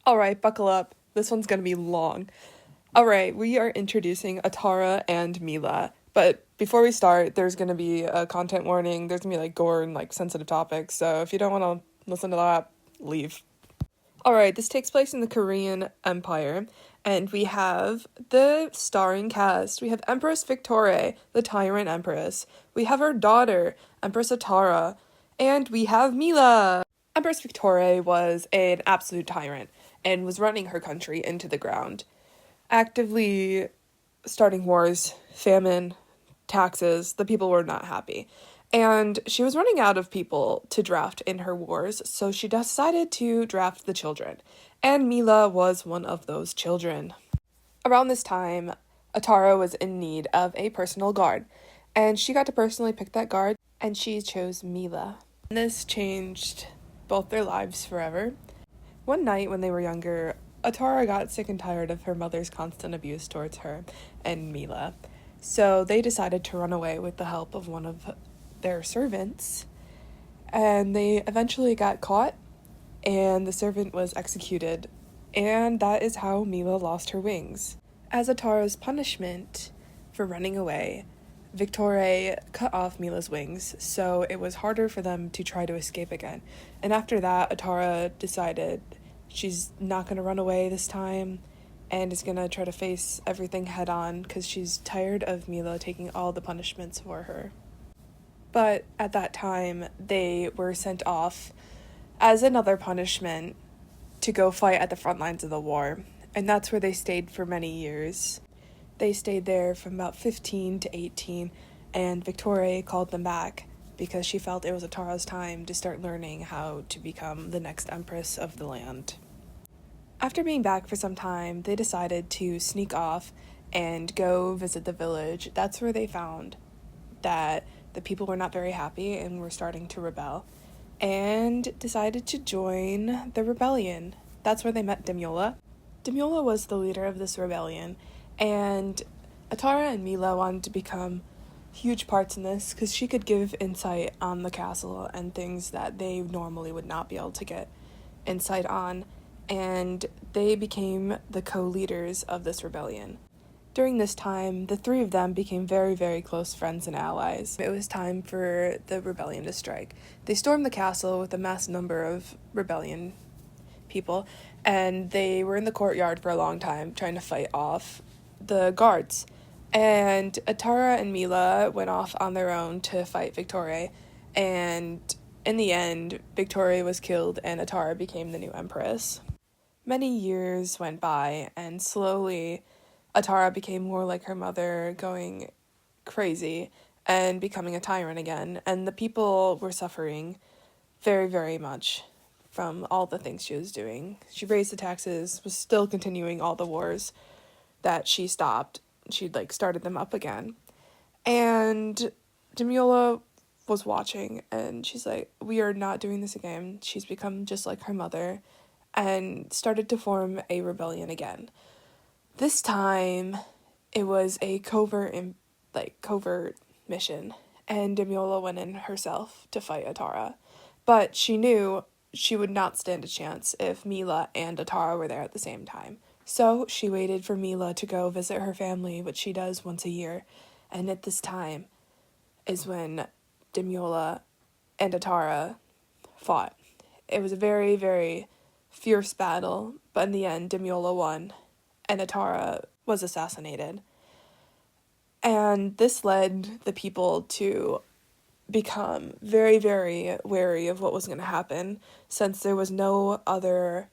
Alright, buckle up. This one's gonna be long. Alright, we are introducing Atara and Mila. But before we start, there's gonna be a content warning. There's gonna be gore and sensitive topics. So if you don't want to listen to that, leave. Alright, this takes place in the Korean Empire. And we have the starring cast. We have Empress Victoria, the Tyrant Empress. We have her daughter, Empress Atara. And we have Mila. Empress Victoria was an absolute tyrant and was running her country into the ground, actively starting wars, famine, taxes. The people were not happy. And she was running out of people to draft in her wars, so she decided to draft the children. And Mila was one of those children. Around this time, Atara was in need of a personal guard, and she got to personally pick that guard, and she chose Mila. And this changed both their lives forever. One night when they were younger, Atara got sick and tired of her mother's constant abuse towards her and Mila. So they decided to run away with the help of one of their servants. And they eventually got caught, and the servant was executed. And that is how Mila lost her wings. As Atara's punishment for running away, Victoria cut off Mila's wings, so it was harder for them to try to escape again. And after that, Atara decided she's not going to run away this time and is going to try to face everything head on because she's tired of Mila taking all the punishments for her. But at that time, they were sent off as another punishment to go fight at the front lines of the war, and that's where they stayed for many years. They stayed there from about 15 to 18, and Victoria called them back because she felt it was Atara's time to start learning how to become the next empress of the land. After being back for some time, they decided to sneak off and go visit the village. That's where they found that the people were not very happy and were starting to rebel, and decided to join the rebellion. That's where they met Demiola. Demiola was the leader of this rebellion, and Atara and Mila wanted to become huge parts in this because she could give insight on the castle and things that they normally would not be able to get insight on, and they became the co-leaders of this rebellion. During this time, the three of them became very, very close friends and allies. It was time for the rebellion to strike. They stormed the castle with a mass number of rebellion people, and they were in the courtyard for a long time trying to fight off the guards. And Atara and Mila went off on their own to fight Victoria, and in the end, Victoria was killed and Atara became the new empress. Many years went by, and slowly Atara became more like her mother, going crazy and becoming a tyrant again, and the people were suffering very, very much from all the things she was doing. She raised the taxes, was still continuing all the wars that she stopped. She'd started them up again. And Demiola was watching, and she's like, we are not doing this again. She's become just like her mother, and started to form a rebellion again. This time, it was a covert mission, and Demiola went in herself to fight Atara. But she knew she would not stand a chance if Mila and Atara were there at the same time. So she waited for Mila to go visit her family, which she does once a year. And at this time is when Demiola and Atara fought. It was a very, very fierce battle, but in the end, Demiola won, and Atara was assassinated. And this led the people to become very, very wary of what was going to happen, since there was no other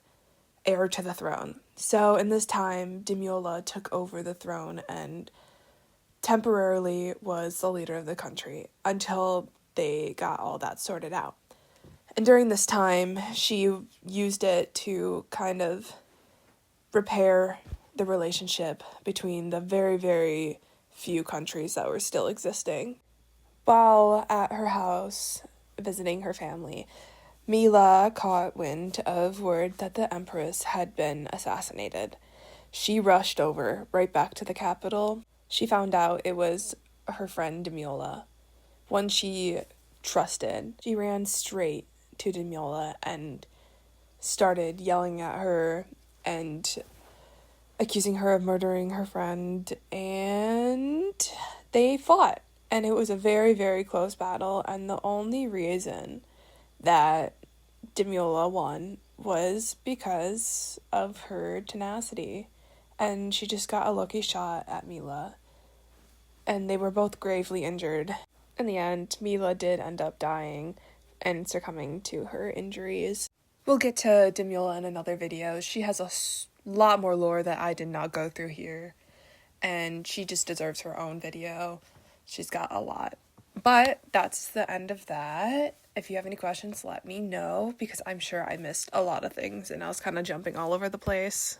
heir to the throne. So in this time, Demiola took over the throne and temporarily was the leader of the country until they got all that sorted out. And during this time, she used it to kind of repair the relationship between the very, very few countries that were still existing. While at her house, visiting her family, Mila caught wind of word that the Empress had been assassinated. She rushed over right back to the capital. She found out it was her friend Demiola, one she trusted. She ran straight to Demiola and started yelling at her and accusing her of murdering her friend, and they fought. And it was a very, very close battle, and the only reason that Demula won was because of her tenacity. And she just got a lucky shot at Mila. And they were both gravely injured. In the end, Mila did end up dying and succumbing to her injuries. We'll get to Demula in another video. She has a lot more lore that I did not go through here. And she just deserves her own video. She's got a lot. But that's the end of that. If you have any questions, let me know, because I'm sure I missed a lot of things and I was kind of jumping all over the place.